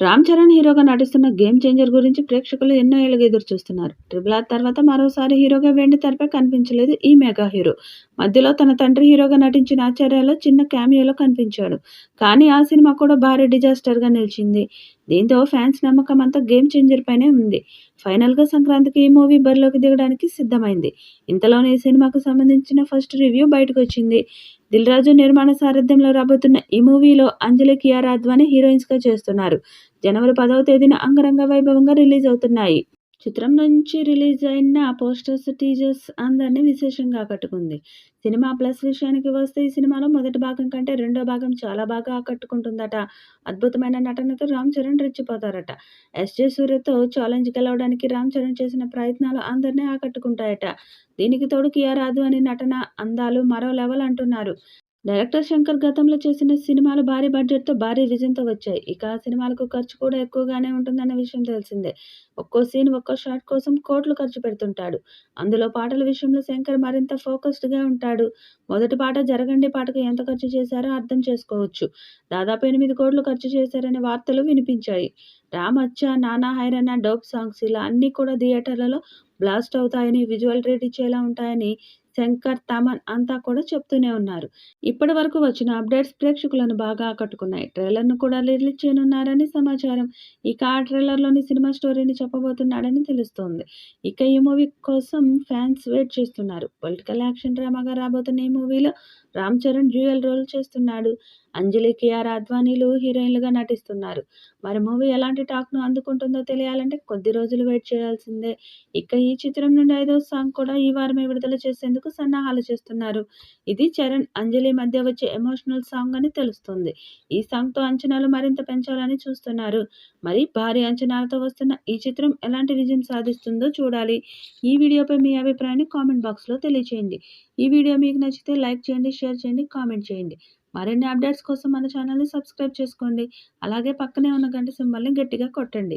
రామ్ చరణ్ హీరోగా నటిస్తున్న 'game changer' గురించి ప్రేక్షకులు ఎన్నో ఏళ్లుగా ఎదురుచూస్తున్నారు. 'ట్రిపుల్ ఆర్' తర్వాత మరోసారి హీరోగా వెండి తెరపై కనిపించలేదు ఈ మెగా హీరో. మధ్యలో తన తండ్రి హీరోగా నటించిన 'ఆచార్య'లో చిన్న క్యామియోలో కనిపించాడు. కానీ ఆ సినిమా కూడా భారీ డిజాస్టర్‌గా నిలిచింది. దీంతో ఫ్యాన్స్ నమ్మకం అంతా 'గేమ్ చేంజర్' పైనే ఉంది. ఫైనల్‌గా సంక్రాంతికి ఈ మూవీ బరిలోకి దిగడానికి సిద్ధమైంది. ఇంతలోనే ఈ సినిమాకు సంబంధించిన ఫస్ట్ రివ్యూ బయటకొచ్చింది. దిల్ రాజు నిర్మాణ సారథ్యంలో రాబోతున్న ఈ మూవీలో అంజలి, కియారా అద్వానీ హీరోయిన్స్‌గా చేస్తున్నారు. జనవరి 10వ తేదీన అంగరంగ వైభవంగా రిలీజ్ అవుతున్నాయి. చిత్రం నుంచి రిలీజ్ అయిన పోస్టర్స్, టీజర్స్ అందరినీ విశేషంగా ఆకట్టుకుంది. సినిమా ప్లస్ విషయానికి వస్తే ఈ సినిమాలో మొదటి భాగం కంటే రెండో భాగం చాలా బాగా ఆకట్టుకుంటుందట. అద్భుతమైన నటనతో రామ్ చరణ్ రెచ్చిపోతారట. ఎస్‌జే సూర్యతో ఛాలెంజ్ గెలవడానికి రామ్ చరణ్ చేసిన ప్రయత్నాలు అందరినీ ఆకట్టుకుంటాయట. దీనికి తోడు కియారా అద్వానీ నటన, అందాలు మరో లెవెల్ అంటున్నారు. డైరెక్టర్ శంకర్ గతంలో చేసిన సినిమాలు భారీ బడ్జెట్‌తో, భారీ విజన్‌తో వచ్చాయి. ఇక ఆ సినిమాలకు ఖర్చు కూడా ఎక్కువగానే ఉంటుందన్న విషయం తెలిసిందే. ఒక్కో సీన్, ఒక్కో షాట్ కోసం కోట్లు ఖర్చు పెడుతుంటాడు. అందులో పాటల విషయంలో శంకర్ మరింత ఫోకస్డ్‌గా ఉంటాడు. మొదటి పాట 'జరగండి' పాటకు ఎంత ఖర్చు చేశారో అర్థం చేసుకోవచ్చు. దాదాపు 8,00,00,000 ఖర్చు చేశారనే వార్తలు వినిపించాయి. 'రామ్ అచ్చా', 'నానా హైరానా', 'డోప్' సాంగ్స్ ఇలా అన్నీ కూడా థియేటర్లలో బ్లాస్ట్ అవుతాయని, విజువల్ ట్రీట్ ఇచ్చేలా ఉంటాయని శంకర్, తమన్ అంతా కూడా చెప్తూనే ఉన్నారు. ఇప్పటి వరకు వచ్చిన అప్డేట్స్ ప్రేక్షకులను బాగా ఆకట్టుకున్నాయి. ట్రైలర్‌ను కూడా రిలీజ్ చేయనున్నారని సమాచారం. ఇక ఆ ట్రైలర్‌లోని సినిమా స్టోరీని చెప్పబోతున్నాడని తెలుస్తోంది. ఇక ఈ మూవీ కోసం ఫ్యాన్స్ వెయిట్ చేస్తున్నారు. పొలిటికల్ యాక్షన్ డ్రామాగా రాబోతున్న ఈ మూవీలో రామ్ చరణ్ డ్యూయల్ రోల్ చేస్తున్నాడు. అంజలి, కియారా అద్వానీలు హీరోయిన్లుగా నటిస్తున్నారు. మరి మూవీ ఎలాంటి టాక్‌ను అందుకుంటుందో తెలియాలంటే కొద్ది రోజులు వెయిట్ చేయాల్సిందే. ఇక ఈ చిత్రం నుండి 5వ సాంగ్ కూడా ఈ వారమే విడుదల చేసేందుకు సన్నాహాలు చేస్తున్నారు. ఇది చరణ్, అంజలి మధ్య వచ్చే ఎమోషనల్ సాంగ్ అని తెలుస్తుంది. ఈ సాంగ్‌తో అంచనాలు మరింత పెంచాలని చూస్తున్నారు. మరి భారీ అంచనాలతో వస్తున్న ఈ చిత్రం ఎలాంటి విజయం సాధిస్తుందో చూడాలి. ఈ వీడియోపై మీ అభిప్రాయాన్ని కామెంట్ బాక్స్‌లో తెలియచేయండి. ఈ వీడియో మీకు నచ్చితే లైక్ చేయండి, షేర్ చేయండి, కామెంట్ చేయండి. మరిన్ని అప్డేట్స్ కోసం మన ఛానల్‌ని సబ్స్క్రైబ్ చేసుకోండి. అలాగే పక్కనే ఉన్న గంట సింబల్‌ని గట్టిగా కొట్టండి.